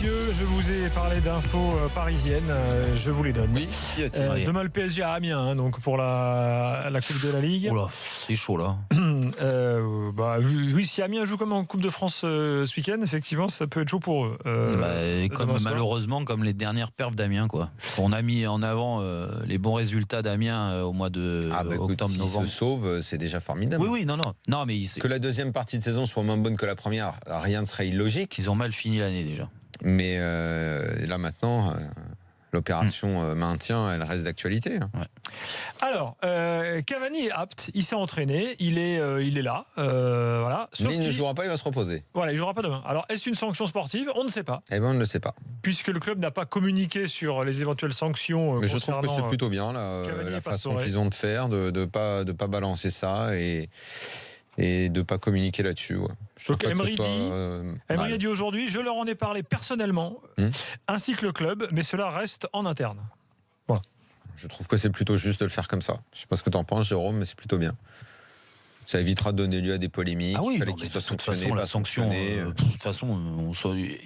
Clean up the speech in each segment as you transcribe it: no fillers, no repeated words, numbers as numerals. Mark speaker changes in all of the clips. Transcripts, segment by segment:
Speaker 1: messieurs, je vous ai parlé d'infos parisiennes, je vous les donne.
Speaker 2: Oui, qui a-t-il
Speaker 1: Demain le PSG à Amiens, donc pour la Coupe de la Ligue.
Speaker 3: Oula, c'est chaud là.
Speaker 1: Oui, si Amiens joue comme en Coupe de France ce week-end, effectivement, ça peut être chaud pour eux.
Speaker 3: Malheureusement, comme les dernières perfs d'Amiens, quoi. On a mis en avant les bons résultats d'Amiens au mois de octobre-novembre.
Speaker 2: S'ils se sauvent, c'est déjà formidable.
Speaker 3: Oui, non, mais
Speaker 2: que la deuxième partie de saison soit moins bonne que la première, rien ne serait illogique.
Speaker 3: Ils ont mal fini l'année déjà.
Speaker 2: Mais là maintenant, l'opération maintien, elle reste d'actualité.
Speaker 3: Ouais.
Speaker 1: Alors, Cavani est apte, il s'est entraîné, il est là. Voilà.
Speaker 2: Mais il ne jouera pas, il va se reposer.
Speaker 1: Voilà, il ne jouera pas demain. Alors, est-ce une sanction sportive ? On ne sait pas.
Speaker 2: Eh bien, on ne le sait pas.
Speaker 1: Puisque le club n'a pas communiqué sur les éventuelles sanctions.
Speaker 2: Mais je trouve que c'est plutôt bien la façon qu'ils ont de faire, de pas balancer ça et de ne pas communiquer là-dessus. Ouais.
Speaker 1: Donc Emery a dit aujourd'hui, je leur en ai parlé personnellement, ainsi que le club, mais cela reste en interne. Voilà.
Speaker 2: Je trouve que c'est plutôt juste de le faire comme ça. Je ne sais pas ce que tu en penses, Jérôme, mais c'est plutôt bien. Ça évitera de donner lieu à des polémiques.
Speaker 3: Ah oui,
Speaker 2: il fallait qu'il soit sanctionné.
Speaker 3: La sanction, de toute façon,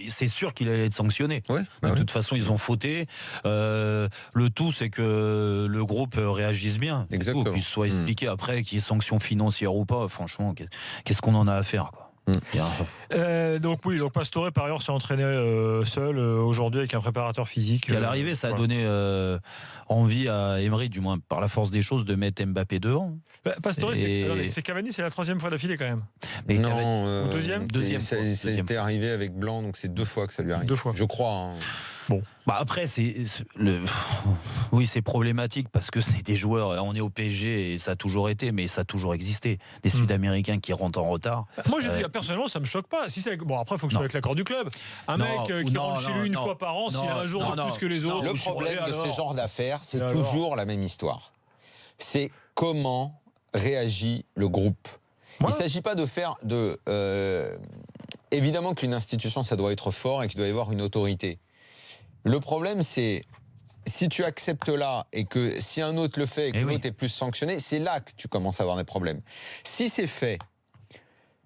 Speaker 3: c'est sûr qu'il allait être sanctionné. Ouais, de toute façon, ils ont fauté. Le tout, c'est que le groupe réagisse bien.
Speaker 2: Exactement.
Speaker 3: Qu'il soit expliqué après qu'il y ait sanction financière ou pas. Franchement, qu'est-ce qu'on en a à faire, quoi.
Speaker 1: Donc Pastore par ailleurs s'est entraîné seul aujourd'hui avec un préparateur physique.
Speaker 3: À l'arrivée, ça a donné envie à Emery, du moins par la force des choses, de mettre Mbappé devant.
Speaker 1: Pastore, c'est Cavani, c'est la troisième fois d'affilée quand même.
Speaker 3: Mais
Speaker 1: non, deuxième.
Speaker 2: Ça était arrivé avec Blanc, donc c'est 2 fois que ça lui arrive.
Speaker 1: 2 fois,
Speaker 2: je crois. Hein.
Speaker 3: Bon. Après, oui, c'est problématique parce que c'est des joueurs. On est au PSG et ça a toujours été, mais ça a toujours existé. Des Sud-Américains qui rentrent en retard.
Speaker 1: Moi, personnellement, ça me choque pas. Si c'est après, il faut que ce soit avec l'accord du club. Un mec qui rentre chez lui une fois par an, s'il a un jour de plus que les autres.
Speaker 2: Le problème de ce genre d'affaires, c'est toujours la même histoire. C'est comment réagit le groupe. Il ne s'agit pas de faire évidemment qu'une institution, ça doit être fort et qu'il doit y avoir une autorité. Le problème, c'est si tu acceptes là et que si un autre le fait et que l'autre est plus sanctionné, c'est là que tu commences à avoir des problèmes. Si c'est fait,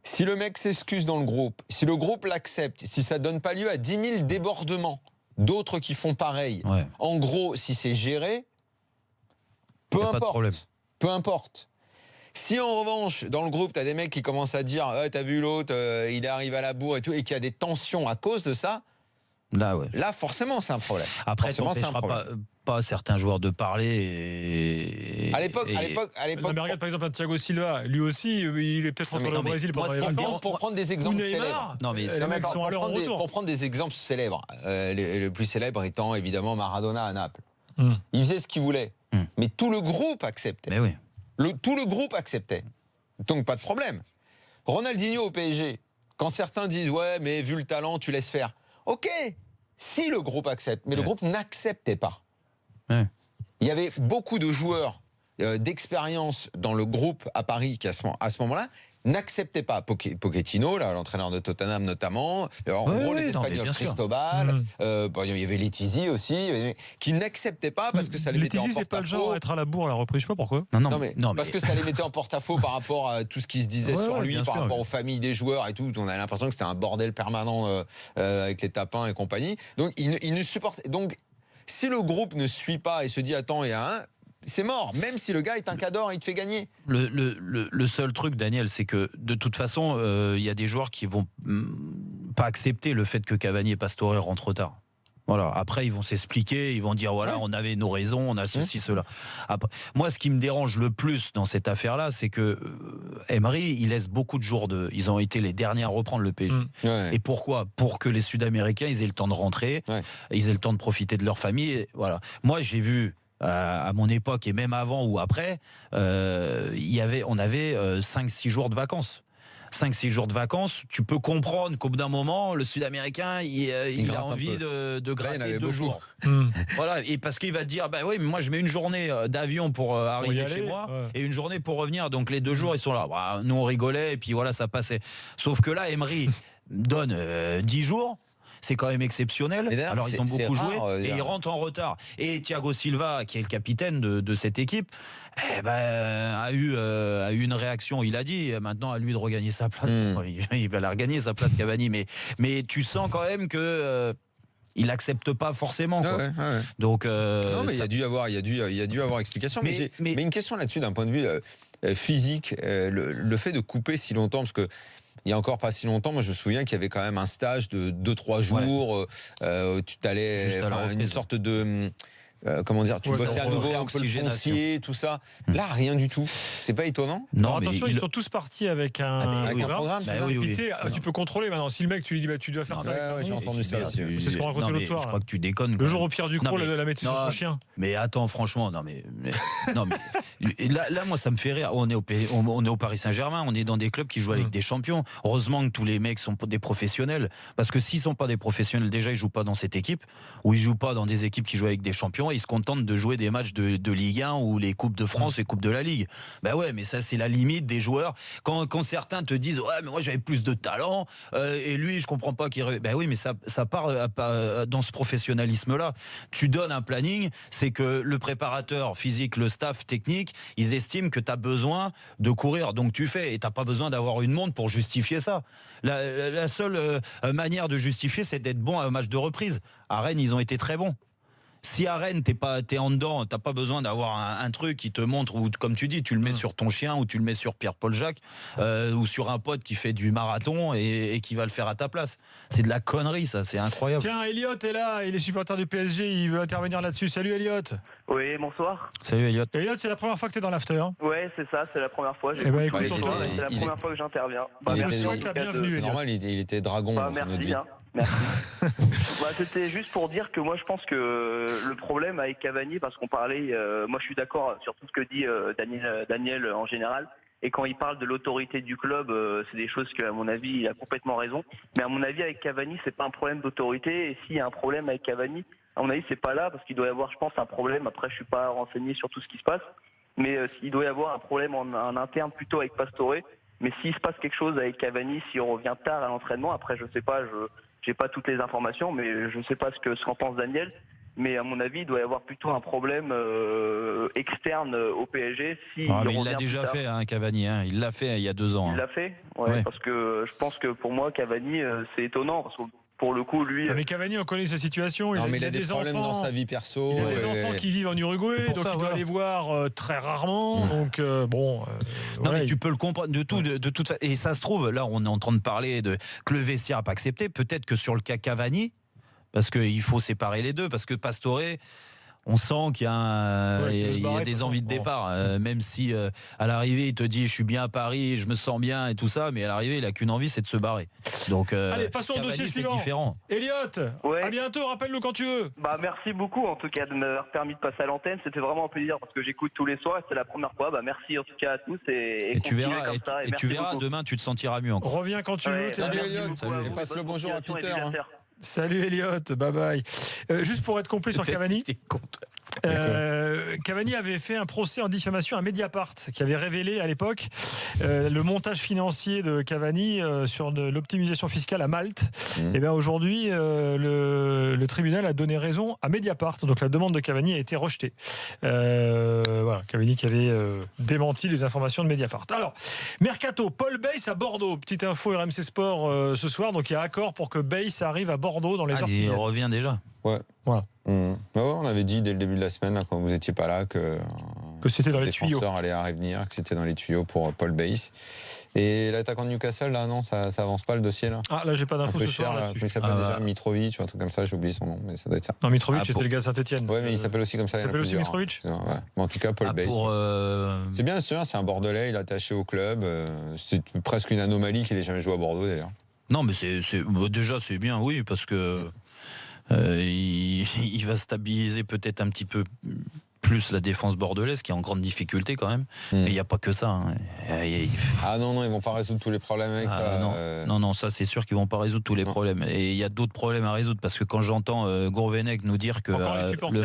Speaker 2: si le mec s'excuse dans le groupe, si le groupe l'accepte, si ça ne donne pas lieu à 10 000 débordements d'autres qui font pareil, en gros, si c'est géré, peu importe. Si en revanche, dans le groupe, tu as des mecs qui commencent à dire « t'as vu l'autre, il arrive à la bourre et tout » et qu'il y a des tensions à cause de ça, Là, forcément, c'est un problème.
Speaker 3: Après, ça n'empêchera pas certains joueurs de parler.
Speaker 2: À l'époque.
Speaker 1: Regarde par exemple un Thiago Silva, lui aussi, il est peut-être rentré au Brésil pendant les vacances.
Speaker 2: Pour prendre des exemples célèbres. Pour prendre des exemples célèbres, le plus célèbre étant évidemment Maradona à Naples. Il faisait ce qu'il voulait, mais tout le groupe acceptait.
Speaker 3: Mais oui.
Speaker 2: Tout le groupe acceptait. Donc pas de problème. Ronaldinho au PSG, quand certains disent ouais, mais vu le talent, tu laisses faire. Ok, si le groupe accepte, mais le groupe n'acceptait pas. Ouais. Il y avait beaucoup de joueurs d'expérience dans le groupe à Paris qui, à ce moment-là, n'acceptaient pas. Pochettino, l'entraîneur de Tottenham notamment, les Espagnols, Cristobal, il y avait Letizy aussi, qui n'acceptaient pas parce que ça les mettait en porte-à-faux.
Speaker 1: C'est pas le genre à être à la bourre à la reprise, je sais pas pourquoi.
Speaker 2: Parce que ça les mettait en porte-à-faux par rapport à tout ce qui se disait sur lui, par rapport aux familles des joueurs et tout. On a l'impression que c'était un bordel permanent avec les tapins et compagnie. Donc, il ne supportait. Donc, si le groupe ne suit pas et se dit attends, il y a un. C'est mort, même si le gars est un cador et il te fait gagner.
Speaker 3: Le seul truc, Daniel, c'est que de toute façon, il y a des joueurs qui vont pas accepter le fait que Cavani et Pastore rentrent tard. Voilà. Après, ils vont s'expliquer, ils vont dire on avait nos raisons, on a ceci, cela. Après, moi, ce qui me dérange le plus dans cette affaire-là, c'est que Emery, il laisse beaucoup de jours ils ont été les derniers à reprendre le PSG. Et pourquoi ? Pour que les Sud-Américains, ils aient le temps de rentrer, ils aient le temps de profiter de leur famille. Et voilà. Moi, j'ai vu. À mon époque et même avant ou après, on avait 5-6 jours de vacances. 5-6 jours de vacances, tu peux comprendre qu'au bout d'un moment, le Sud-Américain, il a envie de gratter 2 jours. Voilà, et parce qu'il va te dire, mais moi je mets une journée d'avion pour arriver chez moi et une journée pour revenir. Donc les 2 jours, ils sont là. Nous on rigolait et puis voilà, ça passait. Sauf que là, Emery donne 10 jours. C'est quand même exceptionnel. Alors ils ont beaucoup joué et ils rentrent en retard. Et Thiago Silva, qui est le capitaine de cette équipe, a eu une réaction. Il a dit maintenant à lui de regagner sa place. Il va la regagner sa place, Cavani. Mais tu sens quand même que il l'accepte pas forcément. Quoi.
Speaker 2: Ouais.
Speaker 3: Donc,
Speaker 2: non, mais il y a dû avoir explication. Mais une question là-dessus d'un point de vue physique, le fait de couper si longtemps, parce que il y a encore pas si longtemps, moi je me souviens qu'il y avait quand même un stage de 2-3 jours, tu t'allais, une sorte de comment dire, tu bossais à nouveau un peu le foncier, tout ça. Là, rien du tout. C'est pas étonnant.
Speaker 1: Non, alors, attention, ils sont tous partis avec un programme.
Speaker 3: Oui.
Speaker 1: Tu peux contrôler maintenant. Si le mec, tu lui dis, tu dois faire ça.
Speaker 2: J'ai entendu ça aussi.
Speaker 1: C'est ce qu'on racontait l'autre soir.
Speaker 3: Je crois que tu déconnes.
Speaker 1: Le jour au Pierre Ducrot, la mettait sur son chien.
Speaker 3: Mais attends, franchement, non mais là, moi, ça me fait rire. On est au Paris Saint-Germain. On est dans des clubs qui jouent avec des champions. Heureusement que tous les mecs sont des professionnels. Parce que s'ils sont pas des professionnels, déjà, ils jouent pas dans cette équipe, ou ils jouent pas dans des équipes qui jouent avec des champions. Ils se contentent de jouer des matchs de Ligue 1 ou les Coupes de France et Coupes de la Ligue. Ben ouais, mais ça, c'est la limite des joueurs. Quand certains te disent, ouais, mais moi, j'avais plus de talent, et lui, je comprends pas qu'il... Ben oui, mais ça part dans ce professionnalisme-là. Tu donnes un planning, c'est que le préparateur physique, le staff technique, ils estiment que tu as besoin de courir. Donc tu fais, et tu n'as pas besoin d'avoir une montre pour justifier ça. La seule manière de justifier, c'est d'être bon à un match de reprise. À Rennes, ils ont été très bons. Si à Rennes, t'es en dedans, t'as pas besoin d'avoir un truc qui te montre, ou comme tu dis, tu le mets sur ton chien, ou tu le mets sur Pierre-Paul Jacques, ou sur un pote qui fait du marathon et qui va le faire à ta place. C'est de la connerie, ça, c'est incroyable.
Speaker 1: Tiens, Elliot est là, il est supporter du PSG, il veut intervenir là-dessus. Salut Elliot.
Speaker 4: Oui, bonsoir.
Speaker 3: Salut Elliot.
Speaker 1: Elliot, c'est la première fois que t'es dans l'after.
Speaker 4: Ouais, c'est ça, c'est la première fois.
Speaker 1: Eh ben, écoute,
Speaker 4: c'est la première fois que j'interviens.
Speaker 1: Merci,
Speaker 2: c'est normal, il était dragon dans son autre vie.
Speaker 4: Merci. C'était juste pour dire que moi je pense que le problème avec Cavani, parce qu'on parlait, moi je suis d'accord sur tout ce que dit Daniel en général, et quand il parle de l'autorité du club, c'est des choses qu'à mon avis il a complètement raison, mais à mon avis avec Cavani c'est pas un problème d'autorité, et s'il y a un problème avec Cavani, à mon avis c'est pas là, parce qu'il doit y avoir je pense un problème, après je suis pas renseigné sur tout ce qui se passe, mais il doit y avoir un problème en interne plutôt avec Pastore. Mais s'il se passe quelque chose avec Cavani, si on revient tard à l'entraînement, après je sais pas, j'ai pas toutes les informations, mais je sais pas ce qu'en pense Daniel. Mais à mon avis, il doit y avoir plutôt un problème externe au PSG.
Speaker 3: Il l'a déjà fait, Cavani. Il l'a fait il y a 2 ans.
Speaker 4: Il l'a fait, ouais. Parce que je pense que pour moi, Cavani, c'est étonnant. Parce que pour le coup, lui.
Speaker 1: Mais Cavani, on connaît sa situation.
Speaker 2: Il a des problèmes dans sa vie perso.
Speaker 1: Il a des enfants qui vivent en Uruguay, donc il doit les voir très rarement. Donc bon.
Speaker 3: Non, mais tu peux le comprendre de toute façon. Et ça se trouve, là, on est en train de parler que le vestiaire n'a pas accepté. Peut-être que sur le cas Cavani, parce qu'il faut séparer les deux, parce que Pastore, on sent qu'il y a, des envies de départ, même si à l'arrivée il te dit je suis bien à Paris, je me sens bien et tout ça, mais à l'arrivée il a qu'une envie, c'est de se barrer. Donc
Speaker 1: allez, passons au dossier suivant.
Speaker 3: Différent.
Speaker 1: Elliot, à bientôt, rappelle-nous quand tu veux.
Speaker 4: Merci beaucoup en tout cas de m'avoir permis de passer à l'antenne, c'était vraiment un plaisir parce que j'écoute tous les soirs et c'est la première fois. Merci en tout cas à tous et
Speaker 3: tu verras, tu verras demain tu te sentiras mieux encore.
Speaker 1: Reviens quand tu veux.
Speaker 2: Salut Elliot, et passe le bonjour à Peter.
Speaker 1: Salut Elliot, bye bye. Juste pour être complet sur Cavani. Cavani avait fait un procès en diffamation à Mediapart qui avait révélé à l'époque le montage financier de Cavani sur l'optimisation fiscale à Malte. Et bien aujourd'hui le tribunal a donné raison à Mediapart, donc la demande de Cavani a été rejetée. Voilà, Cavani qui avait démenti les informations de Mediapart. Alors Mercato, Paul Bays à Bordeaux, petite info RMC Sport ce soir, donc il y a accord pour que Bays arrive à Bordeaux dans les heures qui viennent.
Speaker 3: Il revient déjà.
Speaker 2: Ouais.
Speaker 1: Voilà.
Speaker 2: On avait dit dès le début de la semaine, là, quand vous n'étiez pas là, que
Speaker 1: c'était dans les tuyaux.
Speaker 2: Le défenseur allait revenir, que c'était dans les tuyaux pour Paul Bays. Et l'attaquant de Newcastle, là, non, ça avance pas le dossier, là.
Speaker 1: Ah, là, j'ai pas d'infos ce soir là-dessus.
Speaker 2: Il s'appelle déjà Mitrovic ou un truc comme ça, j'ai oublié son nom, mais ça doit être ça.
Speaker 1: Non, Mitrovic, c'était le gars de Saint-Etienne.
Speaker 2: Ouais, mais il s'appelle aussi comme ça.
Speaker 1: Il s'appelle aussi Mitrovic.
Speaker 2: Ouais. Mais en tout cas, Paul Bays. C'est bien, c'est un Bordelais, il est attaché au club. C'est presque une anomalie qu'il ait jamais joué à Bordeaux, d'ailleurs.
Speaker 3: Non, mais déjà, c'est bien, oui, parce que. Il va stabiliser peut-être un petit peu plus la défense bordelaise qui est en grande difficulté quand même. Et il n'y a pas que ça.
Speaker 2: Ah non, ils vont pas résoudre tous les problèmes avec ça.
Speaker 3: Non, ça c'est sûr qu'ils vont pas résoudre tous les problèmes. Et il y a d'autres problèmes à résoudre parce que quand j'entends Gourvenec nous dire que le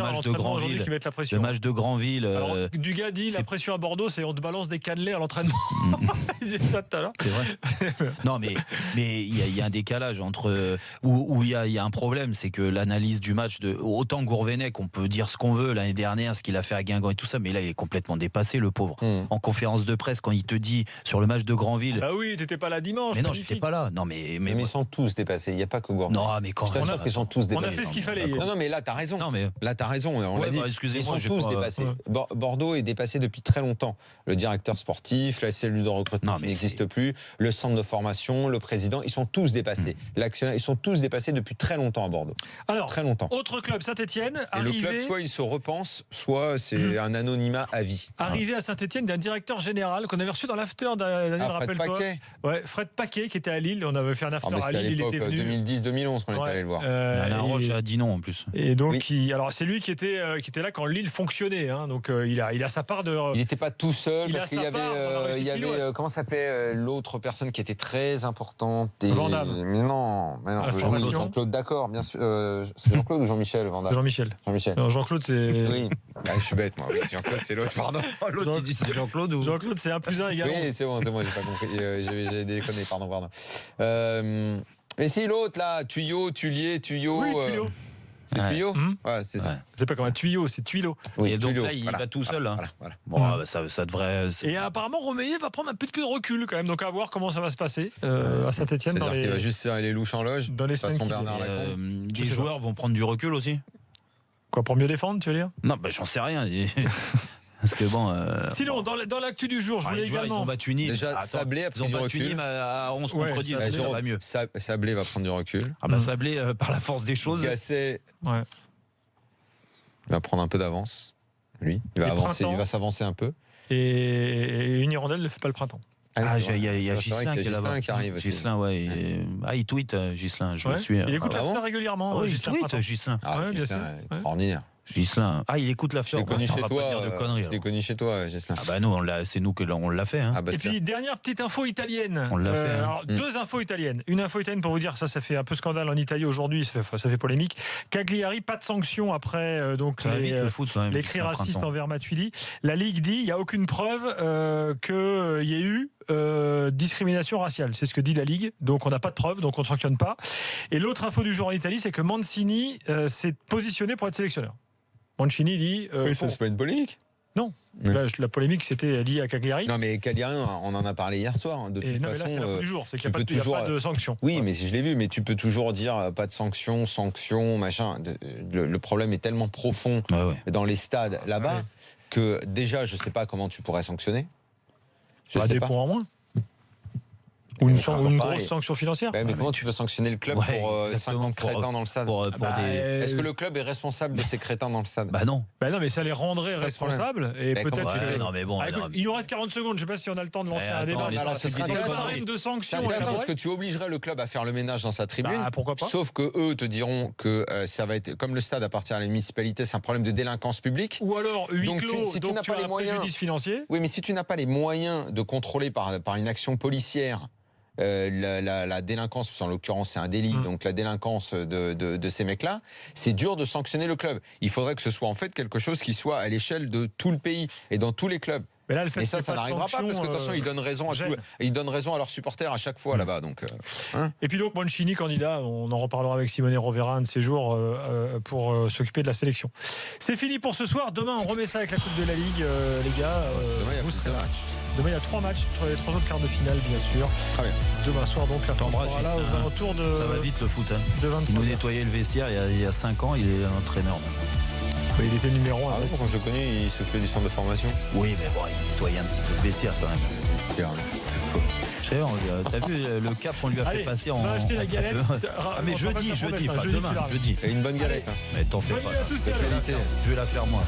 Speaker 3: match de Granville,
Speaker 1: alors, Dugas dit la pression à Bordeaux, c'est on te balance des cannelés à l'entraînement. Il disait ça tout à l'heure.
Speaker 3: C'est vrai. Non, mais il y a un décalage entre où il y a un problème, c'est que l'analyse du match autant Gourvenec, on peut dire ce qu'on veut l'année dernière, ce qu'il qu'il a fait à Guingamp et tout ça, mais là il est complètement dépassé, le pauvre. En conférence de presse, quand il te dit sur le match de Granville.
Speaker 1: Ah oui, t'étais pas là dimanche.
Speaker 3: Mais non, j'étais pas là. Non, mais
Speaker 2: ils sont tous dépassés. Il n'y a pas que Gourmand.
Speaker 3: Non, mais quand
Speaker 2: je t'assure qu'ils sont tous dépassés.
Speaker 1: On a fait ce qu'il fallait.
Speaker 2: Non, mais là, t'as raison. Non, mais là, t'as raison. On l'a dit.
Speaker 3: Excusez-moi,
Speaker 2: ils sont tous dépassés. Bordeaux est dépassé depuis très longtemps. Le directeur sportif, la cellule de recrutement qui n'existe plus, le centre de formation, le président, ils sont tous dépassés. L'actionnaire, ils sont tous dépassés depuis très longtemps à Bordeaux.
Speaker 1: Alors,
Speaker 2: très longtemps.
Speaker 1: Autre club, Saint-Etienne.
Speaker 2: Et le club, soit il se repense, soit c'est un anonymat à vie.
Speaker 1: Arrivé à Saint-Etienne d'un directeur général qu'on avait reçu dans l'after Daniel, rappelle-toi. Ouais, Fred Paquet qui était à Lille. On avait fait un after à Lille. Il était venu.
Speaker 2: 2010-2011 qu'on était allé le voir.
Speaker 3: Alain Roche a dit non en plus.
Speaker 1: Et donc, alors c'est lui qui était là quand Lille fonctionnait. Donc il a sa part de.
Speaker 2: Il n'était pas tout seul parce qu'il y avait comment s'appelait l'autre personne qui était très importante.
Speaker 1: Vandame.
Speaker 2: Mais non. Jean-Claude, d'accord, bien sûr. C'est Jean-Claude ou Jean-Michel Vandame.
Speaker 1: Jean-Michel.
Speaker 2: Non,
Speaker 1: Jean-Claude, c'est.
Speaker 2: Oui. Je suis bête, moi. Oui. Jean-Claude, c'est l'autre, pardon.
Speaker 3: L'autre, il dit c'est Jean-Claude ou.
Speaker 1: Jean-Claude, c'est 1+1 égale.
Speaker 2: Oui, c'est bon, j'ai pas compris. J'ai déconné, pardon. Mais si l'autre, là, tuyau, tulier, tuyau.
Speaker 1: Oui, tuyau.
Speaker 2: C'est tuyau. Ouais, c'est ça.
Speaker 1: Ouais. C'est pas comme un tuyau, c'est tuyau.
Speaker 3: Oui, et donc là, il va tout seul.
Speaker 2: Voilà.
Speaker 3: Bon, ça devrait.
Speaker 1: Et apparemment, Romeyer va prendre un petit peu de recul quand même. Donc à voir comment ça va se passer à Saint-Etienne.
Speaker 2: Il va juste serrer les louches en loge.
Speaker 1: Dans les semaines
Speaker 2: façon Bernard Lacombe.
Speaker 3: Les joueurs vont prendre du recul aussi.
Speaker 1: Quoi, pour mieux défendre, tu veux dire?
Speaker 3: Non, j'en sais rien. Parce que bon.
Speaker 1: Sinon, dans l'actu du jour, je voulais également.
Speaker 3: Ils ont battu Nîmes.
Speaker 2: Déjà, Sablé a pris du recul.
Speaker 3: Nîmes à 11 contre 10, ça va mieux.
Speaker 2: Sablé va prendre du recul.
Speaker 3: Sablé, par la force des choses.
Speaker 2: Gasset. Il va prendre un peu d'avance. Lui, il va avancer, il va s'avancer un peu.
Speaker 1: Et une Hirondelle ne fait pas le printemps.
Speaker 3: Il y a Ghislain
Speaker 2: qui arrive.
Speaker 3: Ghislain, il tweet, Ghislain, je le suis.
Speaker 1: Il écoute l'after régulièrement.
Speaker 3: Il tweet, Ghislain.
Speaker 2: Ghislain, extraordinaire.
Speaker 3: Ghislain. Il écoute l'after.
Speaker 2: Je l'ai connu chez toi, Ghislain.
Speaker 3: Nous, c'est nous que on l'a fait.
Speaker 1: Et puis, dernière petite info italienne.
Speaker 3: On l'a fait.
Speaker 1: Alors, 2 infos italiennes. Une info italienne pour vous dire, ça fait un peu scandale en Italie aujourd'hui, ça fait polémique. Cagliari, pas de sanction après les cris racistes envers Matuidi. La Ligue dit, il n'y a aucune preuve qu'il y ait eu discrimination raciale. C'est ce que dit la Ligue. Donc on n'a pas de preuve, donc on ne sanctionne pas. Et l'autre info du jour en Italie, c'est que Mancini s'est positionné pour être sélectionneur. Mancini dit...
Speaker 2: c'est pas une polémique.
Speaker 1: Non. Là, la polémique, c'était lié à Cagliari.
Speaker 2: Non, mais Cagliari, on en a parlé hier soir. De toute façon,
Speaker 1: c'est la du jour. C'est qu'il n'y a pas de sanction.
Speaker 2: Oui, mais si je l'ai vu, mais tu peux toujours dire pas de sanction, machin. Le problème est tellement profond dans les stades là-bas que déjà, je ne sais pas comment tu pourrais sanctionner.
Speaker 1: Des points en moins. Ou une grosse sanction financière.
Speaker 2: Mais comment tu peux sanctionner le club pour 50 crétins dans le stade Est-ce que le club est responsable de ces crétins dans le stade?
Speaker 1: Non, mais ça les rendrait responsables. Et peut-être. Il nous reste 40 secondes. Je ne sais pas si on a le temps de lancer un débat.
Speaker 2: Alors, ce serait
Speaker 1: de sanctions.
Speaker 2: Parce que tu obligerais le club à faire le ménage dans sa tribune.
Speaker 1: Pourquoi pas?
Speaker 2: Sauf que eux te diront que ça va être comme le stade appartient à la municipalité, c'est un problème de délinquance publique.
Speaker 1: Ou alors huis clos. Si tu n'as pas les moyens, préjudice financier.
Speaker 2: Oui, mais si tu n'as pas les moyens de contrôler par une action policière. La délinquance, en l'occurrence c'est un délit, donc la délinquance de ces mecs-là, c'est dur de sanctionner le club. Il faudrait que ce soit en fait quelque chose qui soit à l'échelle de tout le pays et dans tous les clubs.
Speaker 1: Mais là,
Speaker 2: ça n'arrivera pas parce que de toute façon, ils donnent raison à leurs supporters à chaque fois là-bas. Donc,
Speaker 1: Et puis donc, Mancini, candidat, on en reparlera avec Simone Rovera un de ces jours pour s'occuper de la sélection. C'est fini pour ce soir. Demain, on remet ça avec la Coupe de la Ligue, les gars. Demain, il y a 3 matchs, les 3 autres quarts de finale, bien sûr.
Speaker 2: Très bien.
Speaker 1: Demain soir, donc, la là, aux alentours de.
Speaker 3: Ça va vite le foot.
Speaker 1: De 23.
Speaker 3: Il nous nettoyait le vestiaire il y a 5 ans, il est un entraîneur.
Speaker 1: Il était numéro 1.
Speaker 2: Quand je le connais, il s'occupait du centre de formation.
Speaker 3: Oui, mais bon, il nettoyait un petit peu le vestiaire quand même. T'as vu le cap qu'on lui a fait passer en.
Speaker 1: On va acheter la galette.
Speaker 3: Mais jeudi, pas demain, jeudi.
Speaker 2: C'est une bonne galette.
Speaker 3: Mais t'en fais pas. Je vais la faire moi.